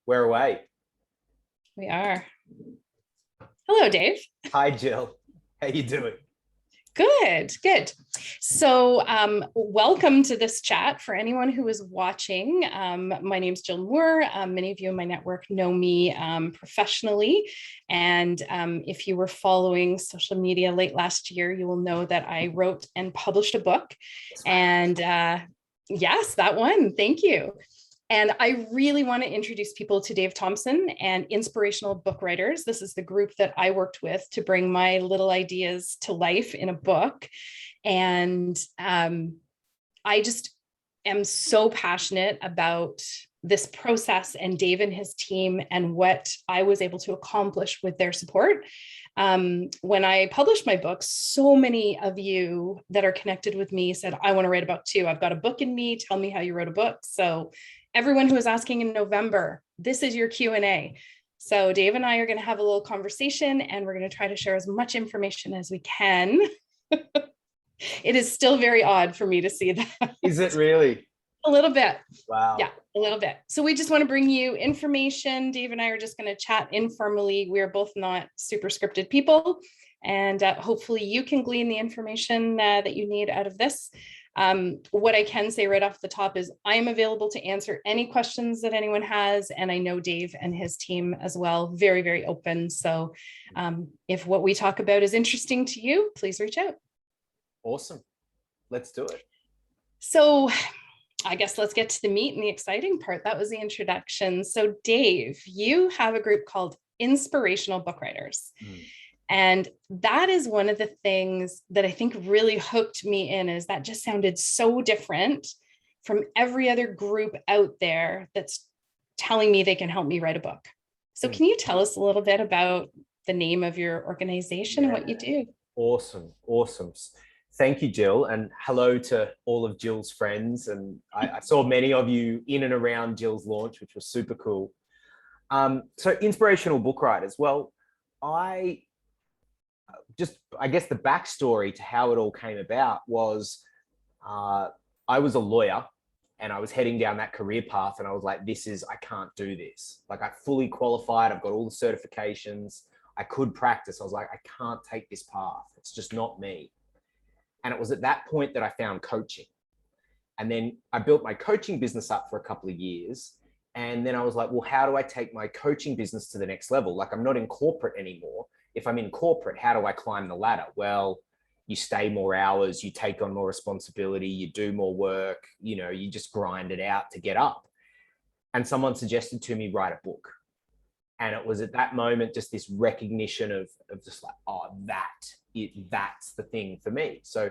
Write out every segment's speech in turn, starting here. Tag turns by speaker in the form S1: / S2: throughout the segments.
S1: We're away.
S2: We are. Hello, Dave.
S1: Hi, Jill. How you doing?
S2: Good, good. So welcome to this chat for anyone who is watching. My name is Jill Moore. Many of you in my network know me professionally. And if you were following social media late last year, you will know that I wrote and published a book. And yes, that one. Thank you. And I really want to introduce people to Dave Thompson and Inspirational Book Writers. This is the group that I worked with to bring my little ideas to life in a book. And I just am so passionate about this process and Dave and his team and what I was able to accomplish with their support. When I published my book, so many of you that are connected with me said, I want to write about too. I've got a book in me. Tell me how you wrote a book. So everyone who is asking in November, this is your Q&A. So Dave and I are going to have a little conversation and we're going to try to share as much information as we can. It is still very odd for me to see that.
S1: Is it really?
S2: A little bit.
S1: Wow.
S2: Yeah, a little bit. So we just want to bring you information. Dave and I are just going to chat informally. We're both not super scripted people. And hopefully you can glean the information that you need out of this. What I can say right off the top is I am available to answer any questions that anyone has. And I know Dave and his team as well, very, very open. So if what we talk about is interesting to you, please reach out.
S1: Awesome. Let's do it.
S2: So I guess let's get to the meat and the exciting part. That was the introduction. So Dave, you have a group called Inspirational Book Writers. And that is one of the things that I think really hooked me in, is that just sounded so different from every other group out there that's telling me they can help me write a book. So can you tell us a little bit about the name of your organization and what you do?
S1: Awesome. Awesome. Thank you, Jill. And hello to all of Jill's friends. And I saw many of you in and around Jill's launch, which was super cool. So Inspirational Book Writers. Well, I guess the backstory to how it all came about was I was a lawyer and I was heading down that career path and I was like, I can't do this. Like, I fully qualified. I've got all the certifications. I could practice. I was like, I can't take this path. It's just not me. And it was at that point that I found coaching. And then I built my coaching business up for a couple of years. And then I was like, well, how do I take my coaching business to the next level? Like, I'm not in corporate anymore. If I'm in corporate, how do I climb the ladder? Well, you stay more hours, you take on more responsibility, you do more work, you just grind it out to get up. And someone suggested to me, write a book. And it was at that moment, just this recognition of just like, oh, that's the thing for me. So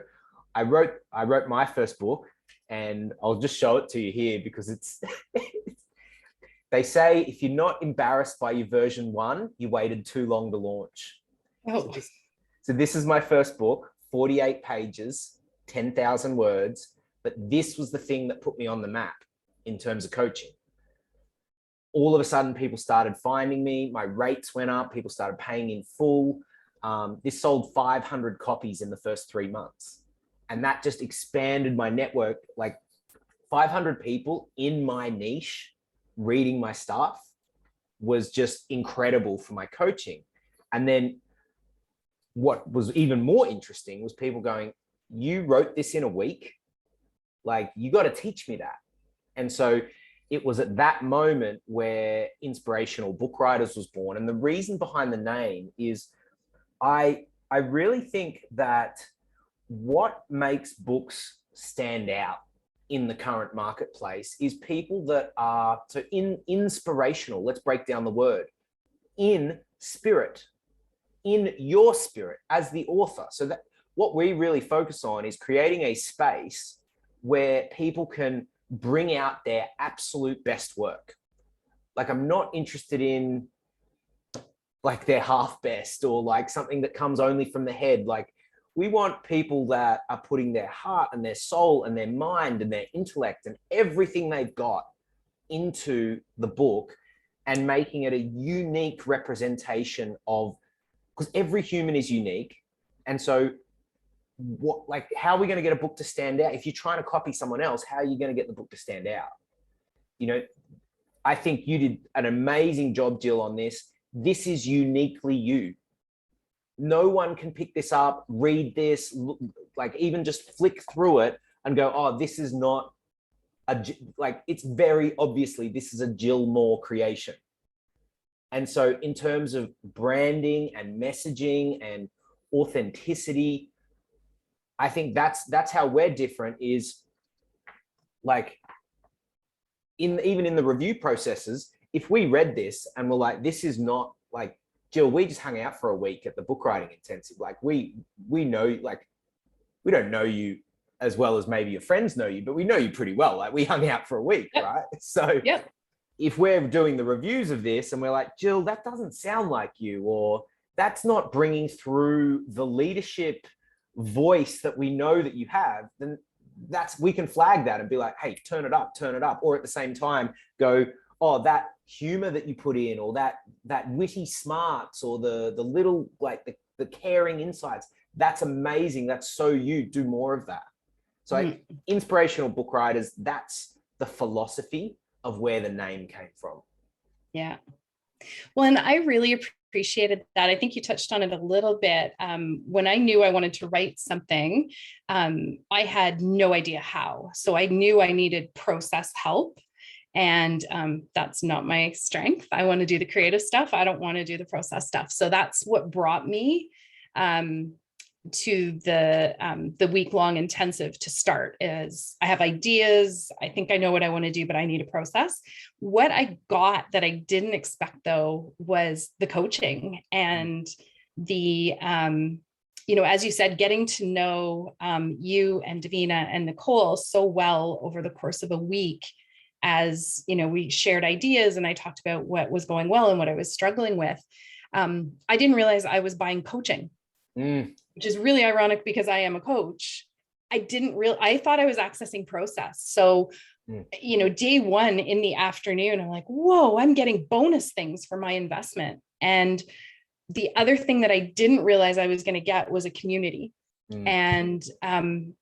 S1: I wrote my first book, and I'll just show it to you here because it's, they say if you're not embarrassed by your version 1, you waited too long to launch.
S2: Oh.
S1: So this is my first book, 48 pages, 10,000 words, but this was the thing that put me on the map in terms of coaching. All of a sudden, people started finding me. My rates went up. People started paying in full. This sold 500 copies in the first 3 months. And that just expanded my network. Like, 500 people in my niche reading my stuff was just incredible for my coaching. And then what was even more interesting was people going, you wrote this in a week? Like, you got to teach me that. And so it was at that moment where Inspirational Book Writers was born. And the reason behind the name is I really think that what makes books stand out in the current marketplace is people that are inspirational. Let's break down the word. In spirit, in your spirit as the author. So that what we really focus on is creating a space where people can bring out their absolute best work. Like, I'm not interested in like their half best or like something that comes only from the head. Like, we want people that are putting their heart and their soul and their mind and their intellect and everything they've got into the book and making it a unique representation of, because every human is unique. And so how are we going to get a book to stand out? If you're trying to copy someone else, how are you going to get the book to stand out? I think you did an amazing job, Jill, on this. This is uniquely you. No one can pick this up, read this, like even just flick through it and go, oh, this is not like, it's very obviously, this is a Jill Moore creation. And so in terms of branding and messaging and authenticity, I think that's how we're different, is like, even in the review processes, if we read this and we're like, this is not like, Jill, we just hung out for a week at the book writing intensive. Like we know, like, we don't know you as well as maybe your friends know you, but we know you pretty well. Like we hung out for a week, yep. Right? So yep. If we're doing the reviews of this and we're like, Jill, that doesn't sound like you, or that's not bringing through the leadership voice that we know that you have, then we can flag that and be like, hey, turn it up. Or at the same time go, oh, that humor that you put in, or that witty smarts, or the little, like the caring insights, that's amazing. That's so you. Do more of that. So inspirational book writers, that's the philosophy of where the name came from.
S2: Yeah. Well, and I really appreciated that. I think you touched on it a little bit. When I knew I wanted to write something, I had no idea how. So I knew I needed process help. And that's not my strength. I want to do the creative stuff. I don't want to do the process stuff. So that's what brought me to the week-long intensive to start. Is I have ideas. I think I know what I want to do, but I need a process. What I got that I didn't expect, though, was the coaching and the, as you said, getting to know you and Davina and Nicole so well over the course of a week. As we shared ideas and I talked about what was going well and what I was struggling with. I didn't realize I was buying coaching, which is really ironic because I am a coach. I thought I was accessing process. So, day one in the afternoon, I'm like, whoa, I'm getting bonus things for my investment. And the other thing that I didn't realize I was going to get was a community. And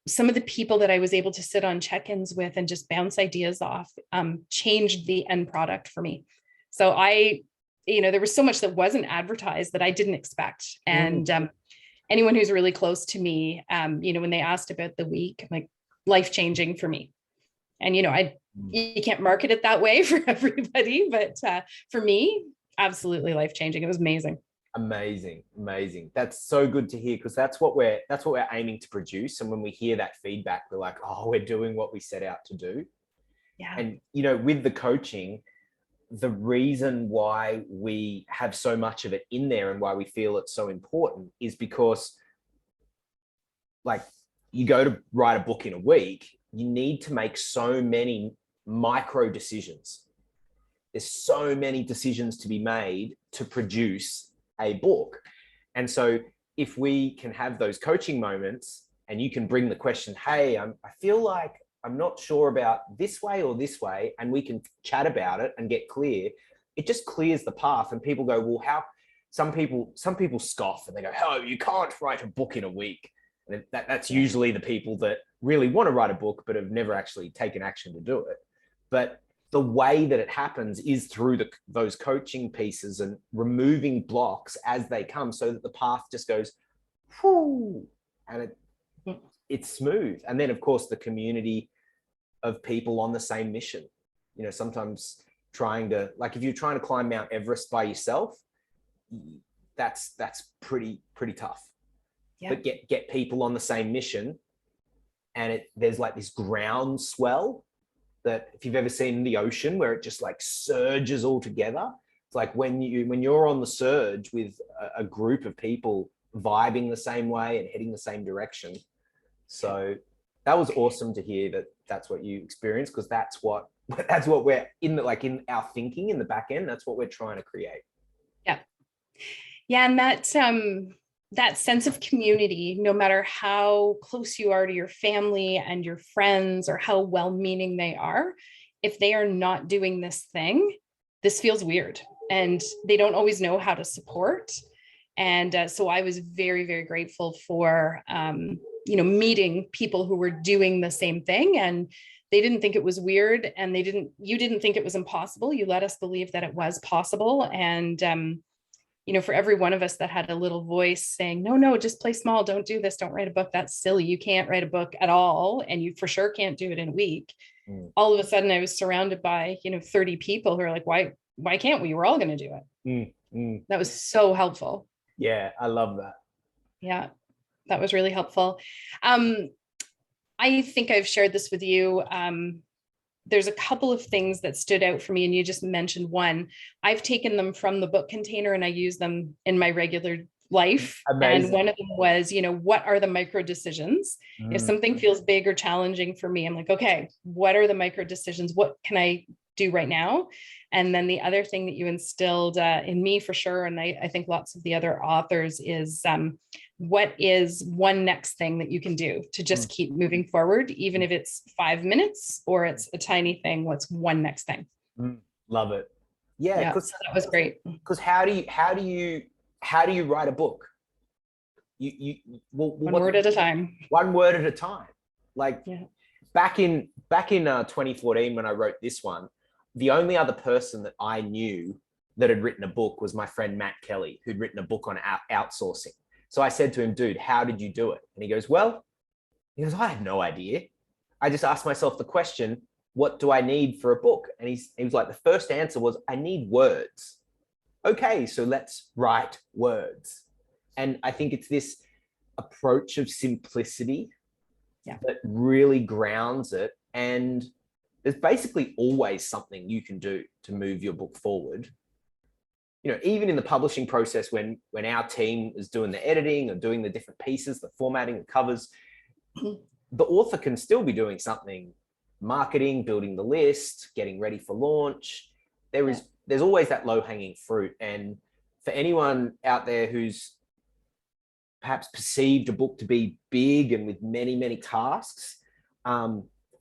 S2: some of the people that I was able to sit on check-ins with and just bounce ideas off changed the end product for me. So there was so much that wasn't advertised that I didn't expect. And anyone who's really close to me, when they asked about the week, I'm like, life-changing for me. And, you can't market it that way for everybody, but for me, absolutely life-changing. It was amazing.
S1: Amazing. That's so good to hear, because that's what we're aiming to produce. And when we hear that feedback, we're like, oh, we're doing what we set out to do.
S2: Yeah.
S1: And with the coaching, the reason why we have so much of it in there and why we feel it's so important is because, like, you go to write a book in a week, you need to make so many micro decisions. There's so many decisions to be made to produce a book. And so if we can have those coaching moments and you can bring the question, hey, I feel like I'm not sure about this way or this way, and we can chat about it and get clear, it just clears the path. And people go, well, how? Some people scoff and they go, oh, you can't write a book in a week. And that's usually the people that really want to write a book but have never actually taken action to do it. But the way that it happens is through those coaching pieces and removing blocks as they come, so that the path just goes, whoo, and it's smooth. And then, of course, the community of people on the same mission. Sometimes if you're trying to climb Mount Everest by yourself, that's pretty tough. Yeah. But get people on the same mission, and there's like this groundswell that, if you've ever seen the ocean where it just like surges all together, it's like when you're on the surge with a group of people vibing the same way and heading the same direction. So that was awesome to hear that's what you experienced, because that's what we're in our thinking in the back end. That's what we're trying to create.
S2: Yeah, and that sense of community, no matter how close you are to your family and your friends, or how well-meaning they are, if they are not doing this thing, this feels weird, and they don't always know how to support. And so I was very, very grateful for, meeting people who were doing the same thing, and they didn't think it was weird, and you didn't think it was impossible. You let us believe that it was possible. And, for every one of us that had a little voice saying, no, just play small, don't do this, don't write a book, that's silly, you can't write a book at all, and you for sure can't do it in a week. All of a sudden I was surrounded by 30 people who are like, why can't we? We're all going to do it. That was so helpful.
S1: Yeah, I love that.
S2: Yeah, that was really helpful. I think I've shared this with you. There's a couple of things that stood out for me, and you just mentioned one. I've taken them from the book container and I use them in my regular life.
S1: Amazing.
S2: And one of them was, what are the micro decisions? If something feels big or challenging for me, I'm like, okay, what are the micro decisions? What can I do right now? And then the other thing that you instilled in me for sure, and I think lots of the other authors, is what is one next thing that you can do to just keep moving forward, even if it's 5 minutes or it's a tiny thing. What's one next thing?
S1: Love it. Yeah,
S2: so that was great.
S1: Because how do you write a book?
S2: One word at a time.
S1: One word at a time. Like back in 2014 when I wrote this one, the only other person that I knew that had written a book was my friend Matt Kelly, who'd written a book on outsourcing. So I said to him, dude, how did you do it? And he goes, I have no idea. I just asked myself the question, what do I need for a book? And he was like, the first answer was, I need words. Okay, so let's write words. And I think it's this approach of simplicity that really grounds it. And there's basically always something you can do to move your book forward. Even in the publishing process, when our team is doing the editing or doing the different pieces, the formatting, the covers, the author can still be doing something, marketing, building the list, getting ready for launch. There's always that low-hanging fruit. And for anyone out there who's perhaps perceived a book to be big and with many, many tasks,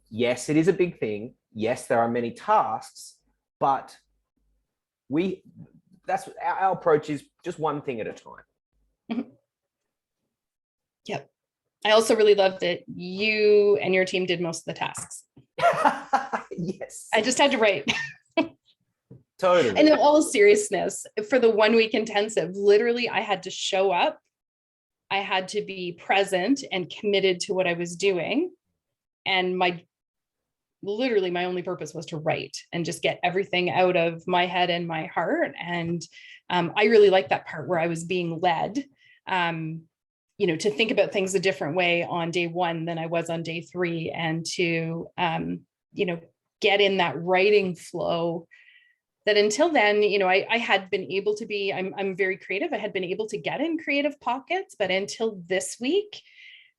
S1: yes, it is a big thing. Yes, there are many tasks, but that's our approach is just one thing at a time.
S2: Yep. I also really loved that you and your team did most of the tasks.
S1: Yes.
S2: I just had to write.
S1: Totally.
S2: And in all seriousness, for the 1 week intensive, literally I had to show up. I had to be present and committed to what I was doing. And literally my only purpose was to write and just get everything out of my head and my heart. And I really liked that part where I was being led, to think about things a different way on day 1 than I was on day 3, and to, get in that writing flow that until then, I had been able to be, I'm very creative. I had been able to get in creative pockets, but until this week,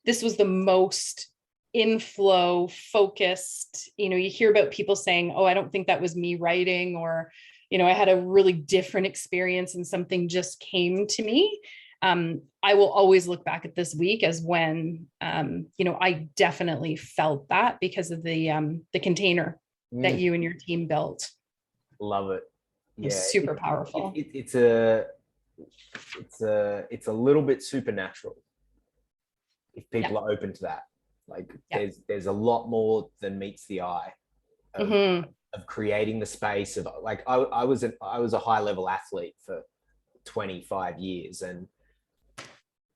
S2: this was the most inflow focused. You hear about people saying, oh, I don't think that was me writing, or, I had a really different experience and something just came to me. I will always look back at this week as when, I definitely felt that because of the container that you and your team built.
S1: Love it.
S2: Yeah, it's super powerful.
S1: It's a little bit supernatural if people are open to that. Like there's a lot more than meets the eye of creating the space of, like, I was a high level athlete for 25 years, and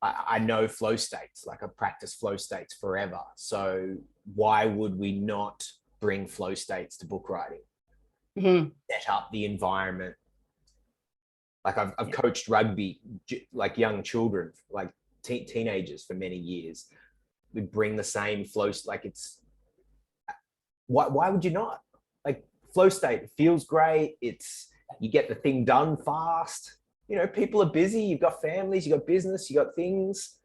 S1: I know flow states. Like, I've practiced flow states forever. So why would we not bring flow states to book writing? Set up the environment. Like, I've coached rugby, like young children, like teenagers for many years. We bring the same flow. Like, it's why would you not? Like, flow state, it feels great. You get the thing done fast. People are busy. You've got families, you've got business, you got things.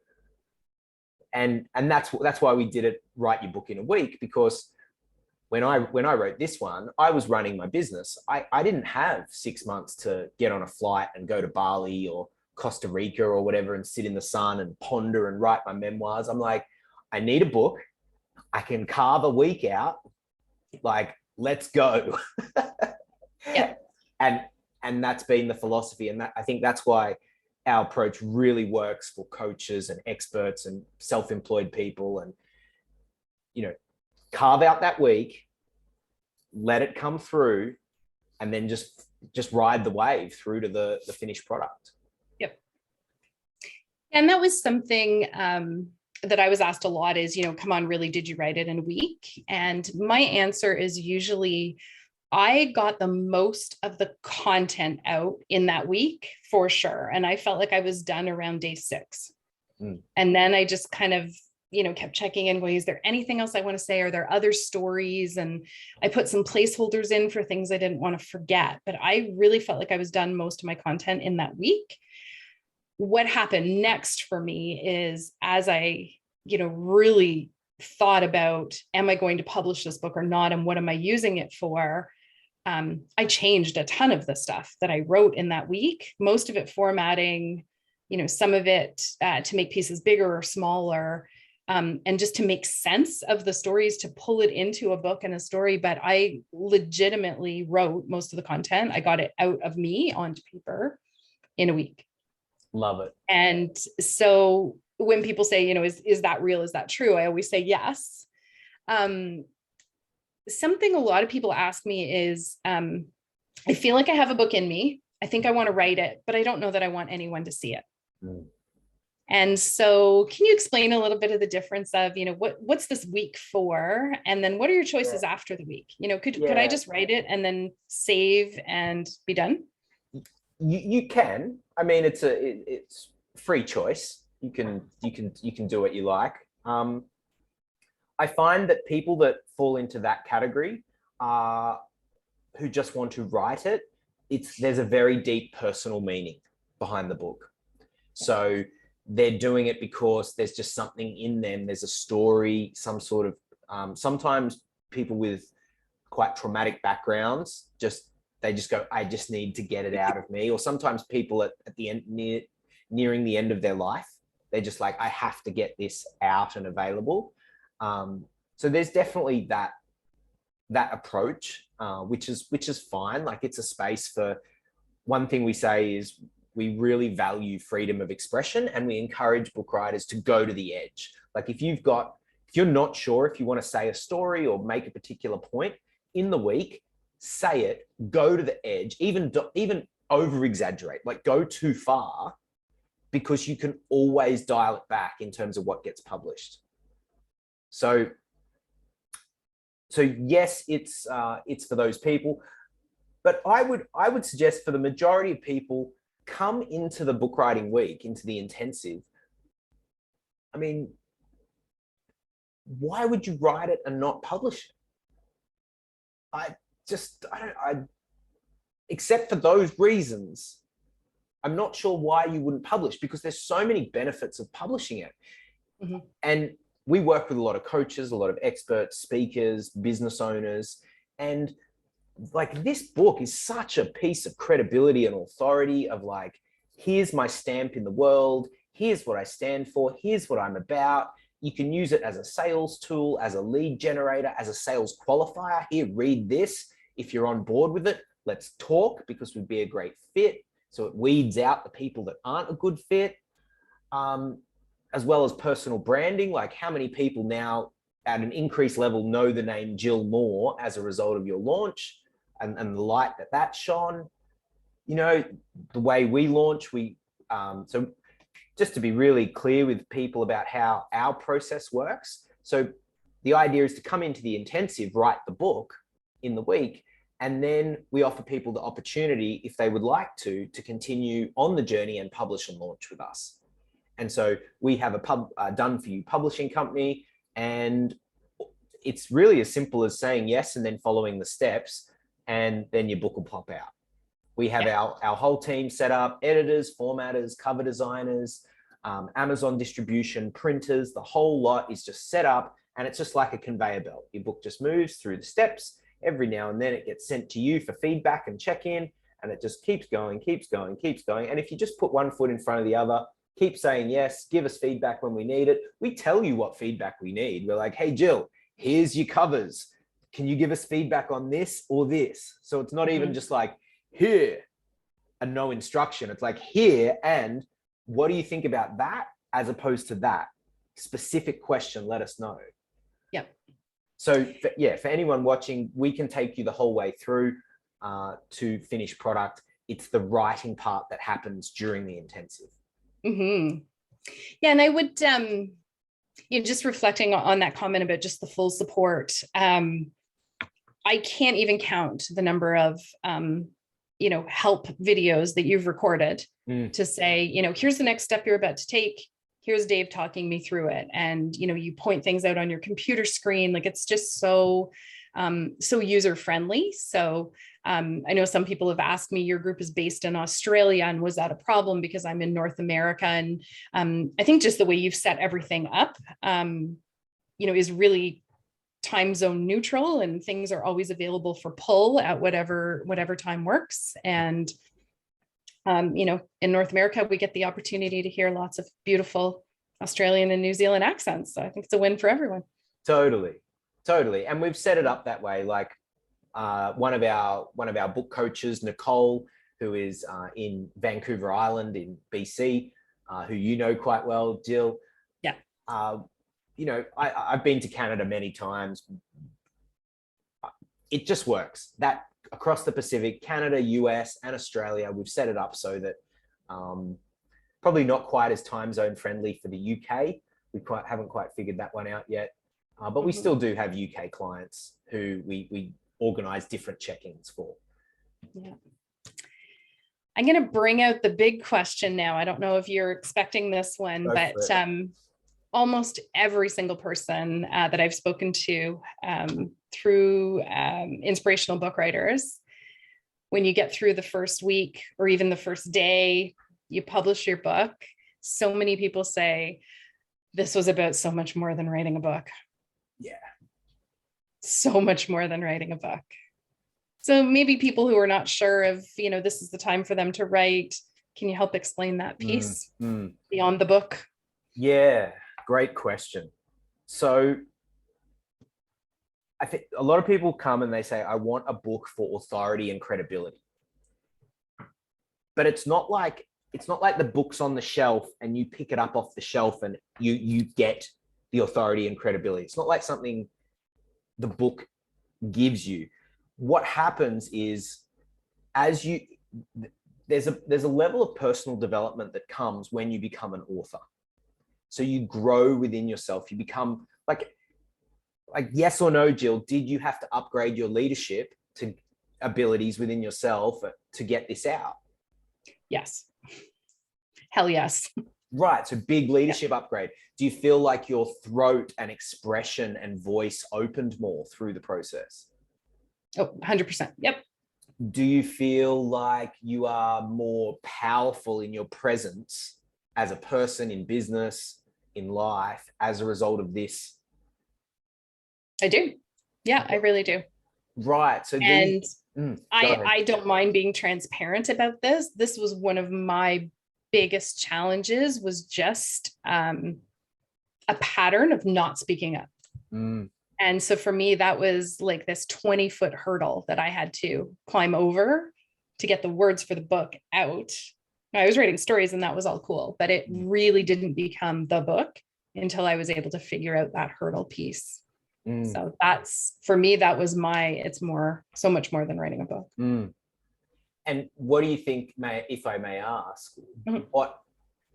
S1: And that's why we did it, write your book in a week, because when I wrote this one, I was running my business. I didn't have 6 months to get on a flight and go to Bali or Costa Rica or whatever and sit in the sun and ponder and write my memoirs. I'm like, I need a book. I can carve a week out. Like, let's go.
S2: Yeah.
S1: And that's been the philosophy. And I think that's why our approach really works for coaches and experts and self-employed people, and, carve out that week, let it come through, and then just ride the wave through to the finished product.
S2: Yep. And that was something that I was asked a lot is, come on, really, did you write it in a week? And my answer is usually, I got the most of the content out in that week for sure. And I felt like I was done around day 6. And then I just kind of, kept checking in, going, is there anything else I want to say? Are there other stories? And I put some placeholders in for things I didn't want to forget, but I really felt like I was done most of my content in that week. What happened next for me is, as I, really thought about, am I going to publish this book or not? And what am I using it for? I changed a ton of the stuff that I wrote in that week, most of it formatting, some of it to make pieces bigger or smaller, and just to make sense of the stories, to pull it into a book and a story. But I legitimately wrote most of the content. I got it out of me onto paper in a week.
S1: Love it.
S2: And so when people say, is that real? Is that true? I always say yes. Something a lot of people ask me is, I feel like I have a book in me. I think I want to write it, but I don't know that I want anyone to see it. And so can you explain a little bit of the difference of, what's this week for? And then what are your choices after the week? Could I just write it and then save and be done?
S1: You can. I mean, it's free choice. You can do what you like. I find that people that fall into that category who just want to write it, there's a very deep personal meaning behind the book. So they're doing it because there's just something in them. There's a story, some sort of, sometimes people with quite traumatic backgrounds, they just go, I just need to get it out of me. Or sometimes people at the end, nearing the end of their life, they're just like, I have to get this out and available. So there's definitely that approach, which is fine. Like, it's a space for, one thing we say is we really value freedom of expression, and we encourage book writers to go to the edge. Like, if you're not sure if you want to say a story or make a particular point in the week, say it, go to the edge, even over exaggerate, like go too far, because you can always dial it back in terms of what gets published. So yes, it's for those people, but I would suggest for the majority of people, come into the book writing week, into the intensive. I mean, why would you write it and not publish it? Except for those reasons, I'm not sure why you wouldn't publish, because there's so many benefits of publishing it. Mm-hmm. And we work with a lot of coaches, a lot of experts, speakers, business owners, and like, this book is such a piece of credibility and authority of like, here's my stamp in the world. Here's what I stand for. Here's what I'm about. You can use it as a sales tool, as a lead generator, as a sales qualifier. Here, read this. If you're on board with it, let's talk, because we'd be a great fit. So it weeds out the people that aren't a good fit, as well as personal branding. Like, how many people now at an increased level know the name Jill Moore as a result of your launch, and the light that shone? The way we launch, so just to be really clear with people about how our process works. So the idea is to come into the intensive, write the book in the week, and then we offer people the opportunity, if they would like to continue on the journey and publish and launch with us. And so we have a done for you publishing company, and it's really as simple as saying yes and then following the steps, and then your book will pop out. We have our whole team set up: editors, formatters, cover designers, Amazon distribution, printers. The whole lot is just set up, and it's just like a conveyor belt. Your book just moves through the steps. Every now and then it gets sent to you for feedback and check-in, and it just keeps going, keeps going, keeps going. And if you just put one foot in front of the other, keep saying yes, give us feedback when we need it. We tell you what feedback we need. We're like, hey, Jill, here's your covers. Can you give us feedback on this or this? So it's not even just like, here, and no instruction. It's like, here, and what do you think about that, as opposed to that? Specific question, let us know.
S2: Yep.
S1: So yeah, for anyone watching, we can take you the whole way through to finished product. It's the writing part that happens during the intensive.
S2: Mm-hmm. Yeah, and I would, just reflecting on that comment about just the full support. I can't even count the number of, help videos that you've recorded to say, here's the next step you're about to take. Here's Dave talking me through it. And, you point things out on your computer screen. Like, it's just so user-friendly. So I know some people have asked me, your group is based in Australia, and was that a problem because I'm in North America? And I think just the way you've set everything up, is really time zone neutral, and things are always available for pull at whatever time works. And in North America, we get the opportunity to hear lots of beautiful Australian and New Zealand accents. So I think it's a win for everyone.
S1: Totally. And we've set it up that way. Like one of our book coaches, Nicole, who is in Vancouver Island in BC, who you know quite well, Jill.
S2: Yeah.
S1: I've been to Canada many times. It just works. That across the Pacific, Canada, US, and Australia, we've set it up so that probably not quite as time zone friendly for the UK. We haven't quite figured that one out yet. But we still do have UK clients who we organize different check-ins for.
S2: Yeah. I'm going to bring out the big question now. I don't know if you're expecting this one, but almost every single person that I've spoken to through inspirational book writers, when you get through the first week or even the first day you publish your book, so many people say, this was about so much more than writing a book.
S1: Yeah.
S2: So much more than writing a book. So maybe people who are not sure if, this is the time for them to write, can you help explain that piece beyond the book?
S1: Yeah, great question. So I think a lot of people come and they say, I want a book for authority and credibility. But it's not like the book's on the shelf and you pick it up off the shelf and you get the authority and credibility. It's not like something the book gives you. What happens is there's a level of personal development that comes when you become an author. So you grow within yourself. You become like yes or no, Jill, did you have to upgrade your leadership to abilities within yourself to get this out?
S2: Yes. Hell yes.
S1: Right. So big leadership upgrade. Do you feel like your throat and expression and voice opened more through the process?
S2: Oh, 100%. Yep.
S1: Do you feel like you are more powerful in your presence as a person in business, in life, as a result of this?
S2: I do. Yeah, I really do.
S1: Right. So
S2: I don't mind being transparent about this. This was one of my biggest challenges, was just a pattern of not speaking up. And so for me, that was like this 20-foot hurdle that I had to climb over to get the words for the book out. I was writing stories and that was all cool, but it really didn't become the book until I was able to figure out that hurdle piece. So that's, for me, that was it's so much more than writing a book.
S1: And what do you think, if I may ask, what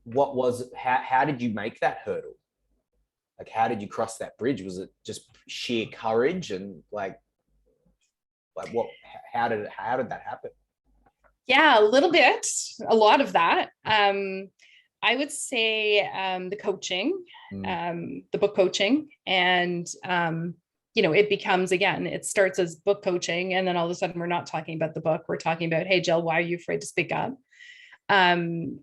S1: was, how did you make that hurdle? Like, how did you cross that bridge? Was it just sheer courage and like what, how did that happen?
S2: Yeah, a little bit, a lot of that. I would say the coaching, the book coaching, and it becomes, again, it starts as book coaching, and then all of a sudden we're not talking about the book. We're talking about, hey, Jill, why are you afraid to speak up? And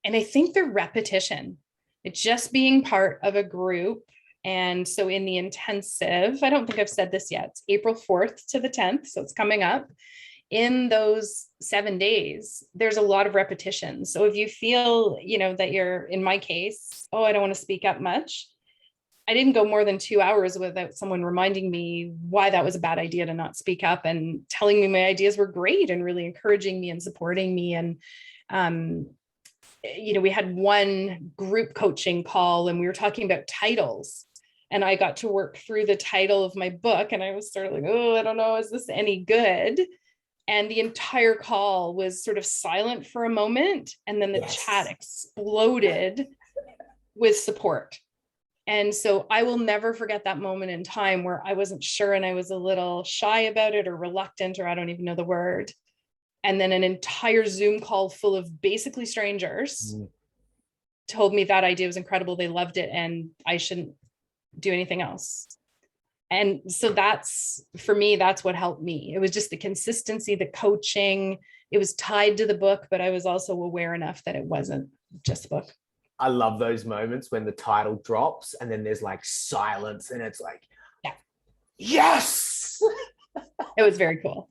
S2: I think the repetition, it's just being part of a group. And so in the intensive, I don't think I've said this yet, it's April 4th to the 10th. So it's coming up. In those 7 days, there's a lot of repetition. So if you feel, that you're, in my case, I don't want to speak up much, I didn't go more than 2 hours without someone reminding me why that was a bad idea to not speak up, and telling me my ideas were great and really encouraging me and supporting me. And, we had one group coaching call and we were talking about titles. And I got to work through the title of my book, and I was sort of like, oh, I don't know, is this any good? And the entire call was sort of silent for a moment, and then the chat exploded with support. And so I will never forget that moment in time where I wasn't sure, and I was a little shy about it, or reluctant, or I don't even know the word. And then an entire Zoom call full of basically strangers told me that idea was incredible. They loved it, and I shouldn't do anything else. And so that's, for me, that's what helped me. It was just the consistency, the coaching. It was tied to the book, but I was also aware enough that it wasn't just the book.
S1: I love those moments when the title drops and then there's like silence and it's like, yes.
S2: It was very cool.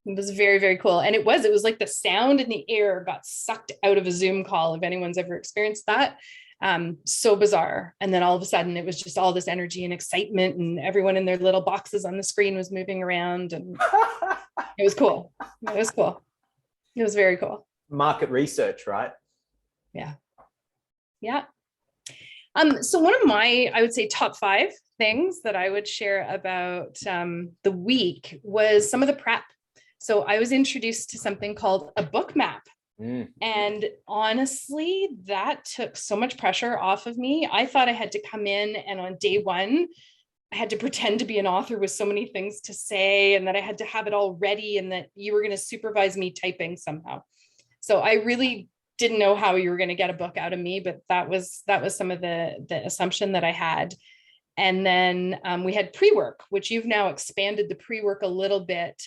S2: It was very, very cool. And it was like the sound in the air got sucked out of a Zoom call, if anyone's ever experienced that. So bizarre. And then all of a sudden it was just all this energy and excitement, and everyone in their little boxes on the screen was moving around, and it was cool. It was cool. It was very cool.
S1: Market research, right?
S2: Yeah. Yeah. So one of my, I would say, top 5 things that I would share about the week was some of the prep. So I was introduced to something called a Bookmap. And honestly, that took so much pressure off of me. I thought I had to come in, and on day one, I had to pretend to be an author with so many things to say, and that I had to have it all ready, and that you were going to supervise me typing somehow. So I really didn't know how you were going to get a book out of me, but that was some of the assumption that I had. And then we had pre-work, which you've now expanded the pre-work a little bit.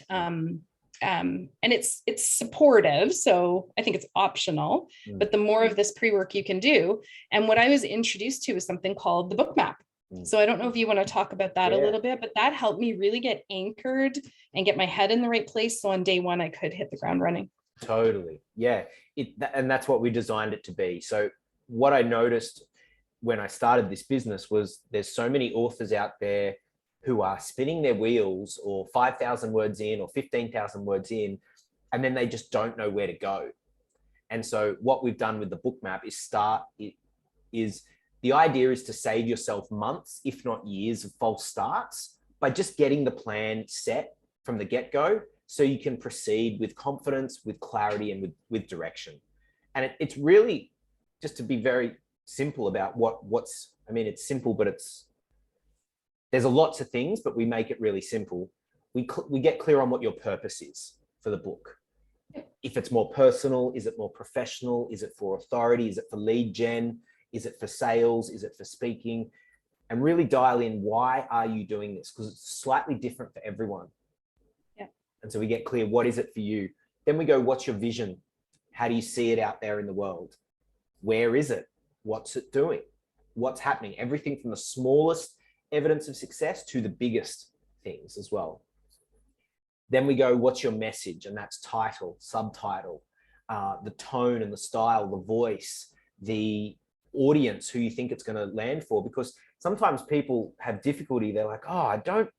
S2: And it's supportive, so I think it's optional, but the more of this pre-work you can do. And what I was introduced to is something called the Bookmap. So I don't know if you want to talk about that a little bit, but that helped me really get anchored and get my head in the right place. So on day one, I could hit the ground running.
S1: Totally. Yeah. And that's what we designed it to be. So what I noticed when I started this business was there's so many authors out there who are spinning their wheels, or 5,000 words in or 15,000 words in, and then they just don't know where to go. And so what we've done with the Bookmap is the idea is to save yourself months, if not years, of false starts by just getting the plan set from the get-go, so you can proceed with confidence, with clarity, and with direction. And it's really just to be very simple about it's simple, but there's lots of things, but we make it really simple. We get clear on what your purpose is for the book. If it's more personal, is it more professional? Is it for authority? Is it for lead gen? Is it for sales? Is it for speaking? And really dial in, why are you doing this? Because it's slightly different for everyone.
S2: Yeah.
S1: And so we get clear, what is it for you? Then we go, what's your vision? How do you see it out there in the world? Where is it? What's it doing? What's happening? Everything from the smallest evidence of success to the biggest things as well. Then we go, what's your message? And that's title, subtitle, the tone and the style, the voice, the audience who you think it's going to land for. Because sometimes people have difficulty. They're like, oh, I don't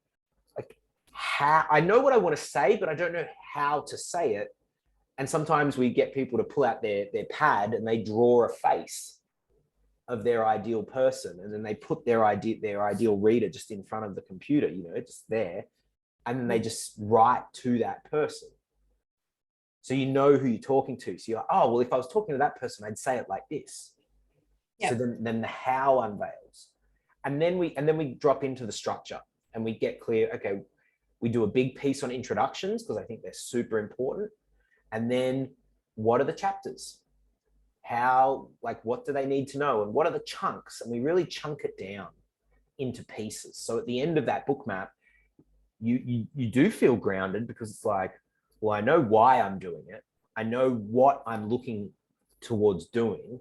S1: like how, I know what I want to say, but I don't know how to say it. And sometimes we get people to pull out their pad and they draw a face of their ideal person, and then they put their ideal reader just in front of the computer, just there, and then they just write to that person, so you know who you're talking to. So you're like, oh well, if I was talking to that person, I'd say it like this. Yep. So then the how unveils, and then we drop into the structure, and we get clear. Okay, we do a big piece on introductions because I think they're super important, and then what are the chapters? What do they need to know, and what are the chunks? And we really chunk it down into pieces. So at the end of that Bookmap, you do feel grounded, because it's like, well, I know why I'm doing it. I know what I'm looking towards doing.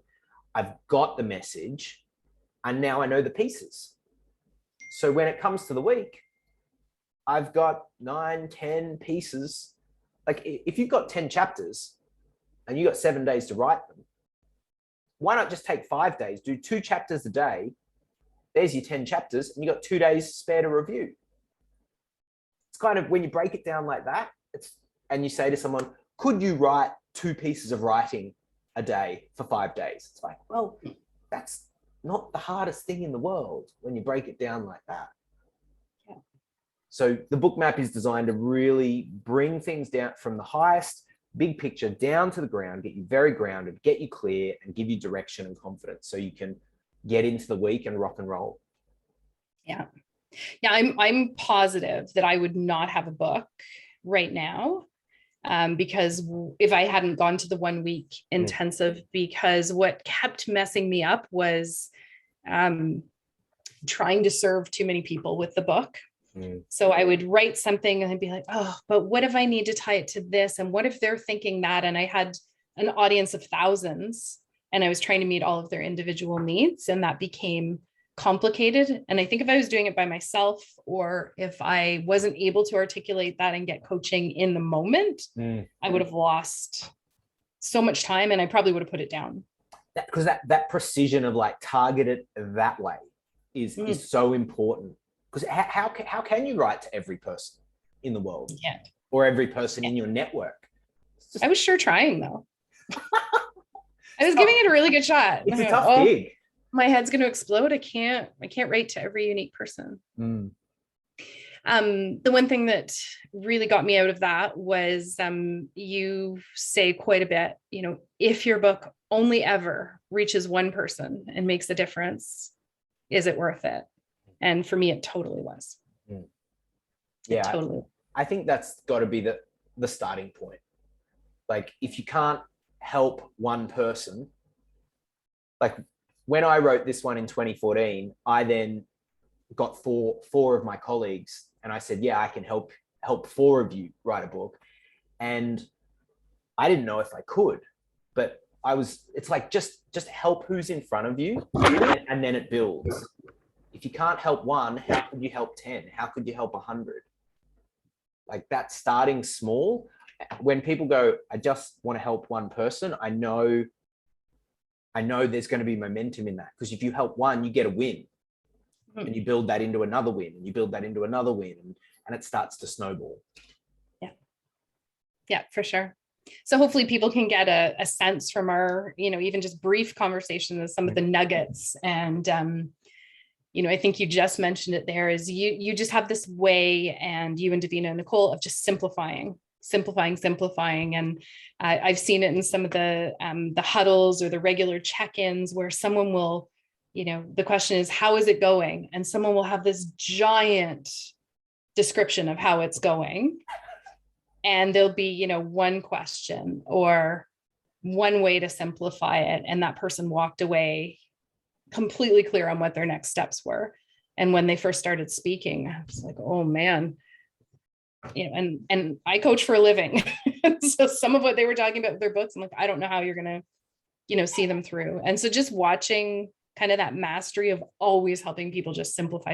S1: I've got the message, and now I know the pieces. So when it comes to the week, I've got 9, 10 pieces. Like if you've got 10 chapters and you got 7 days to write them, why not just take 5 days, do 2 chapters a day? There's your 10 chapters, and you got 2 days spare to review. It's kind of, when you break it down like that, and you say to someone, could you write 2 pieces of writing a day for 5 days? It's like, well, that's not the hardest thing in the world when you break it down like that.
S2: Yeah.
S1: So the book map is designed to really bring things down from the highest big picture down to the ground, get you very grounded, get you clear, and give you direction and confidence so you can get into the week and rock and roll.
S2: Yeah. Yeah, I'm positive that I would not have a book right now, because if I hadn't gone to the 1 week intensive, because what kept messing me up was trying to serve too many people with the book. So I would write something and I'd be like, oh, but what if I need to tie it to this? And what if they're thinking that? And I had an audience of thousands and I was trying to meet all of their individual needs, and that became complicated. And I think if I was doing it by myself, or if I wasn't able to articulate that and get coaching in the moment, I would have lost so much time and I probably would have put it down.
S1: Because that precision of like target it that way is so important. Because how can you write to every person in the world or every person in your network?
S2: I was sure trying though. I was giving it a really good shot.
S1: It's a tough gig.
S2: My head's going to explode. I can't write to every unique person. The one thing that really got me out of that was you say quite a bit, you know, if your book only ever reaches one person and makes a difference, is it worth it? And for me, it totally was.
S1: Yeah,
S2: totally.
S1: I think that's got to be the starting point. Like if you can't help one person, like when I wrote this one in 2014, I then got four of my colleagues and I said, yeah, I can help 4 of you write a book. And I didn't know if I could, but it's like, just help who's in front of you and then it builds. If you can't help one, how could you help 10? How could you help 100? Like that starting small. When people go, I just want to help one person, I know there's going to be momentum in that, because if you help one, you get a win and you build that into another win and you build that into another win and it starts to snowball.
S2: Yeah, for sure. So hopefully people can get a sense from our, you know, even just brief conversation of some of the nuggets. And, you know, I think you just mentioned it there, is you just have this way, and you and Davina and Nicole, of just simplifying. And I've seen it in some of the huddles or the regular check-ins where someone will, you know, the question is, how is it going? And someone will have this giant description of how it's going. And there'll be, you know, one question or one way to simplify it. And that person walked away completely clear on what their next steps were. And when they first started speaking, I was like, oh man, you know, and I coach for a living. So some of what they were talking about with their books, I'm like, I don't know how you're going to, you know, see them through. And so just watching kind of that mastery of always helping people just simplify.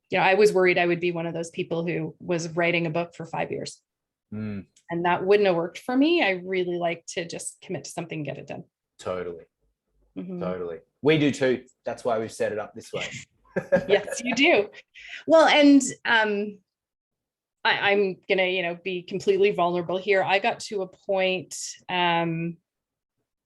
S2: You know, I was worried I would be one of those people who was writing a book for 5 years. And that wouldn't have worked for me. I really like to just commit to something, get it done.
S1: Totally. We do too. That's why we've set it up this way.
S2: Yes, you do. Well, and I'm gonna, you know, be completely vulnerable here. I got to a point in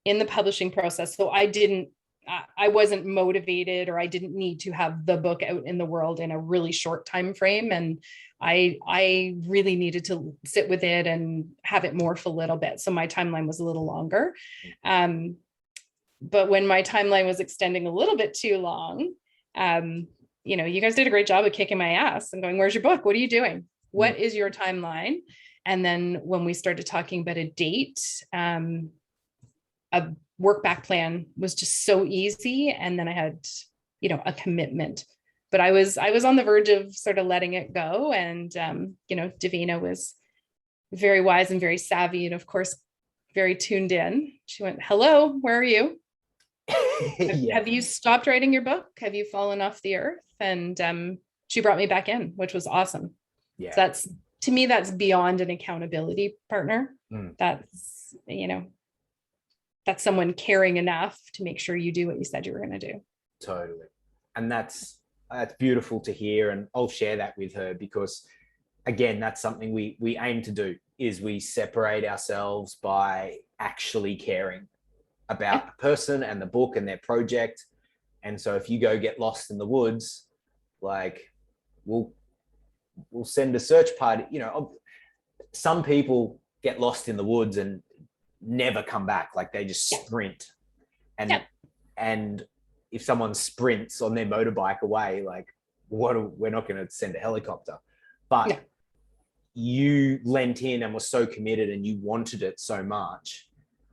S2: the publishing process, so I wasn't motivated, or I didn't need to have the book out in the world in a really short time frame, and I really needed to sit with it and have it morph a little bit. So my timeline was a little longer. But when my timeline was extending a little bit too long, you know, you guys did a great job of kicking my ass and going, where's your book? What are you doing? What is your timeline? And then when we started talking about a date, a work back plan was just so easy. And then I had, you know, a commitment, but I was on the verge of sort of letting it go. And, you know, Davina was very wise and very savvy. And of course, very tuned in. She went, hello, where are you? Have you stopped writing your book? Have you fallen off the earth? And she brought me back in, which was awesome.
S1: Yeah.
S2: So that's, to me, that's beyond an accountability partner. That's, you know, that's someone caring enough to make sure you do what you said you were going to do.
S1: Totally. And that's beautiful to hear. And I'll share that with her, because again, that's something we aim to do, is we separate ourselves by actually caring about a person and the book and their project. And so if you go get lost in the woods, like we'll send a search party. You know, some people get lost in the woods and never come back. Like they just sprint. And if someone sprints on their motorbike away, like we're not going to send a helicopter. But you lent in and were so committed and you wanted it so much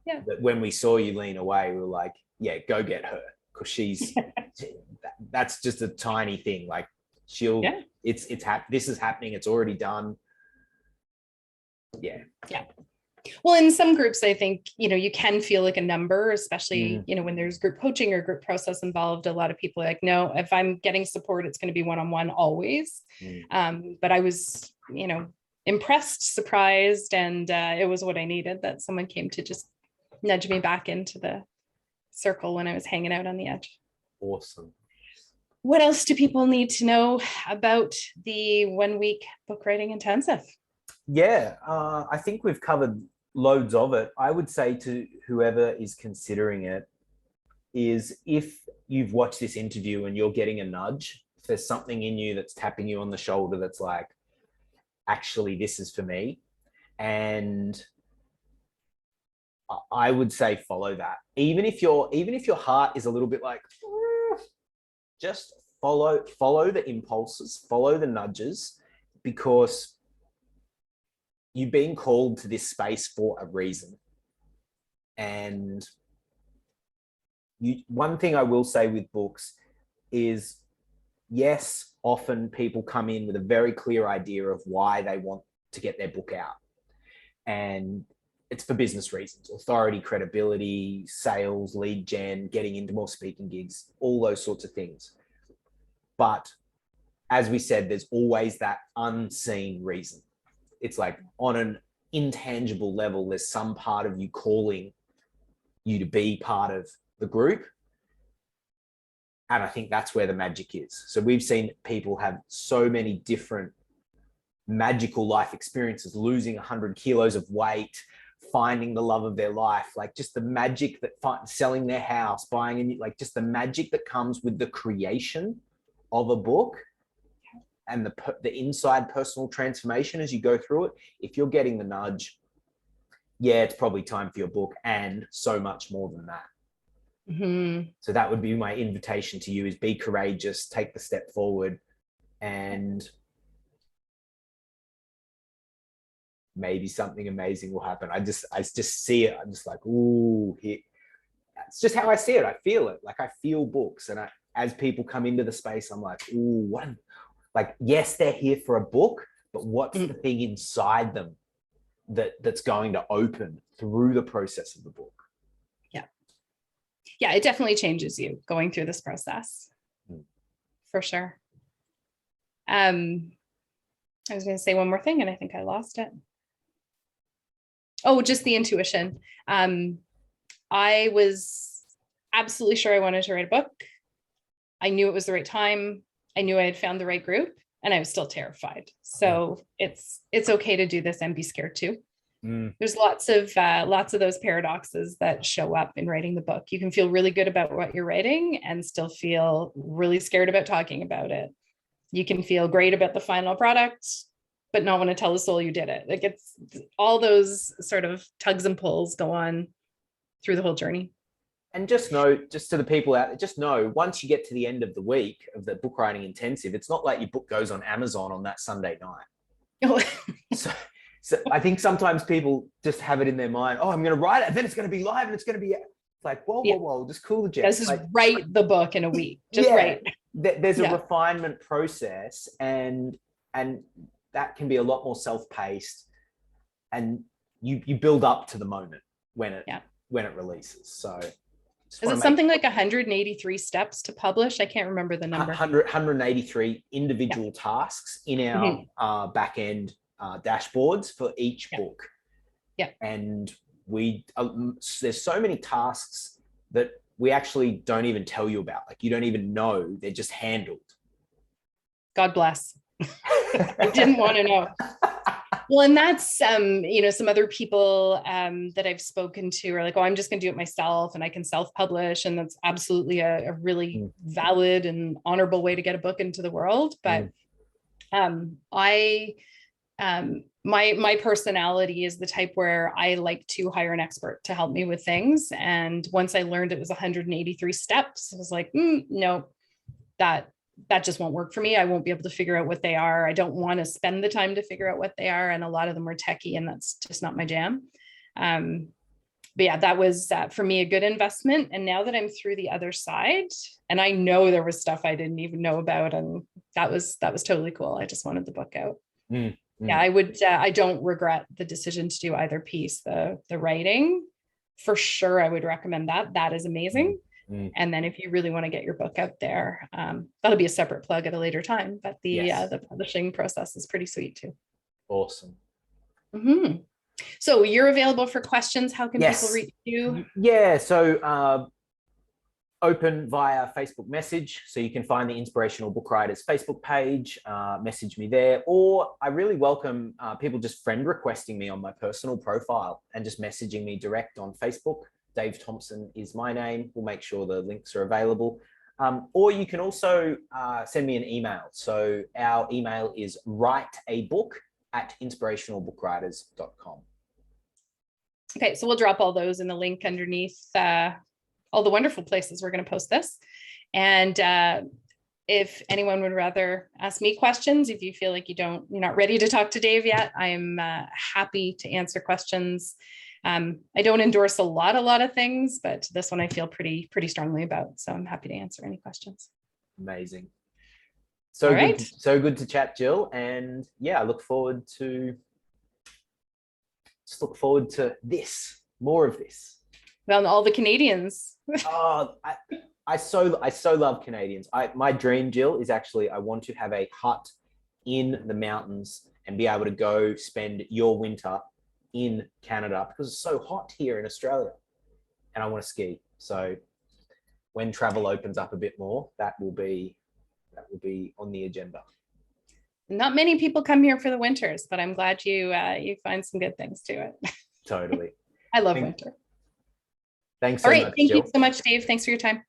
S1: that when we saw you lean away, we were like, yeah, go get her. Because that's just a tiny thing. Like this is happening. It's already done. Yeah.
S2: Well, in some groups, I think, you can feel like a number, especially, when there's group coaching or group process involved. A lot of people are like, no, if I'm getting support, it's going to be one-on-one always. But I was, impressed, surprised, and it was what I needed, that someone came to just nudge me back into the circle when I was hanging out on the edge.
S1: Awesome.
S2: What else do people need to know about the 1 week book writing intensive?
S1: Yeah, I think we've covered loads of it. I would say to whoever is considering it is, if you've watched this interview and you're getting a nudge, if there's something in you that's tapping you on the shoulder that's like, actually, this is for me. And I would say follow that. Even if your heart is a little bit like, just follow the impulses, follow the nudges, because you've been called to this space for a reason. And one thing I will say with books is, yes, often people come in with a very clear idea of why they want to get their book out. And it's for business reasons: authority, credibility, sales, lead gen, getting into more speaking gigs, all those sorts of things. But as we said, there's always that unseen reason. It's like on an intangible level, there's some part of you calling you to be part of the group. And I think that's where the magic is. So we've seen people have so many different magical life experiences: losing 100 kilos of weight, finding the love of their life, like just the magic that selling their house, buying a new, like just the magic that comes with the creation of a book and the inside personal transformation as you go through it. If you're getting the nudge, yeah, it's probably time for your book, and so much more than that. So that would be my invitation to you: is be courageous, take the step forward, and maybe something amazing will happen. I just see it. I'm just like, ooh, it's just how I see it. I feel it. Like I feel books. And as people come into the space, I'm like, ooh, what? Like, yes, they're here for a book, but what's the thing inside them that's going to open through the process of the book?
S2: Yeah, it definitely changes you going through this process, for sure. I was going to say one more thing, and I think I lost it. Oh, just the intuition. I was absolutely sure I wanted to write a book. I knew it was the right time. I knew I had found the right group, and I was still terrified. So it's okay to do this and be scared too. There's lots of those paradoxes that show up in writing the book. You can feel really good about what you're writing and still feel really scared about talking about it. You can feel great about the final product, but not want to tell the soul you did it. Like, it's all those sort of tugs and pulls go on through the whole journey.
S1: And just know, just to the people out there, just know, once you get to the end of the week of the book writing intensive, it's not like your book goes on Amazon on that Sunday night. So I think sometimes people just have it in their mind, oh, I'm going to write it, and then it's going to be live, and it's going to be like, whoa, just cool the jets.
S2: Just write the book in a week. Just write.
S1: There's a refinement process, and that can be a lot more self-paced, and you build up to the moment when it releases. So
S2: is it something like 183 steps to publish? I can't remember the number.
S1: 183 individual tasks in our back end dashboards for each book. And there's so many tasks that we actually don't even tell you about. Like, you don't even know, they're just handled.
S2: God bless. I didn't want to know. Well, and that's, you know, some other people that I've spoken to are like, oh, I'm just going to do it myself and I can self-publish. And that's absolutely a really valid and honorable way to get a book into the world. But my personality is the type where I like to hire an expert to help me with things. And once I learned it was 183 steps, I was like, no, that just won't work for me. I won't be able to figure out what they are. I don't want to spend the time to figure out what they are. And a lot of them are techie, and that's just not my jam. But yeah, that was for me a good investment. And now that I'm through the other side, and I know there was stuff I didn't even know about, and that was totally cool. I just wanted the book out. Yeah, I don't regret the decision to do either piece. The writing, for sure, I would recommend that. That is amazing. And then if you really want to get your book out there, that'll be a separate plug at a later time, but the publishing process is pretty sweet too.
S1: Awesome.
S2: So you're available for questions. How can people reach you?
S1: Yeah, so open via Facebook message. So you can find the Inspirational Book Writers Facebook page, message me there, or I really welcome people just friend requesting me on my personal profile and just messaging me direct on Facebook. Dave Thompson is my name. We'll make sure the links are available. Or you can also send me an email. So our email is writeabook@inspirationalbookwriters.com.
S2: Okay, so we'll drop all those in the link underneath all the wonderful places we're going to post this. And if anyone would rather ask me questions, if you feel like you're not ready to talk to Dave yet, I am happy to answer questions. I don't endorse a lot of things, but this one I feel pretty strongly about. So I'm happy to answer any questions.
S1: Amazing. So good, so good to chat, Jill. And yeah, I look forward to this, more of this.
S2: Well, all the Canadians.
S1: Oh, I so love Canadians. My dream, Jill, is actually I want to have a hut in the mountains and be able to go spend your winter in Canada because it's so hot here in Australia, and I want to ski. So when travel opens up a bit more, that will be on the agenda.
S2: Not many people come here for the winters, but I'm glad you find some good things to it.
S1: Totally.
S2: I love winter.
S1: Thanks so much,
S2: Thank
S1: Jill.
S2: you so much, Dave. Thanks for your time.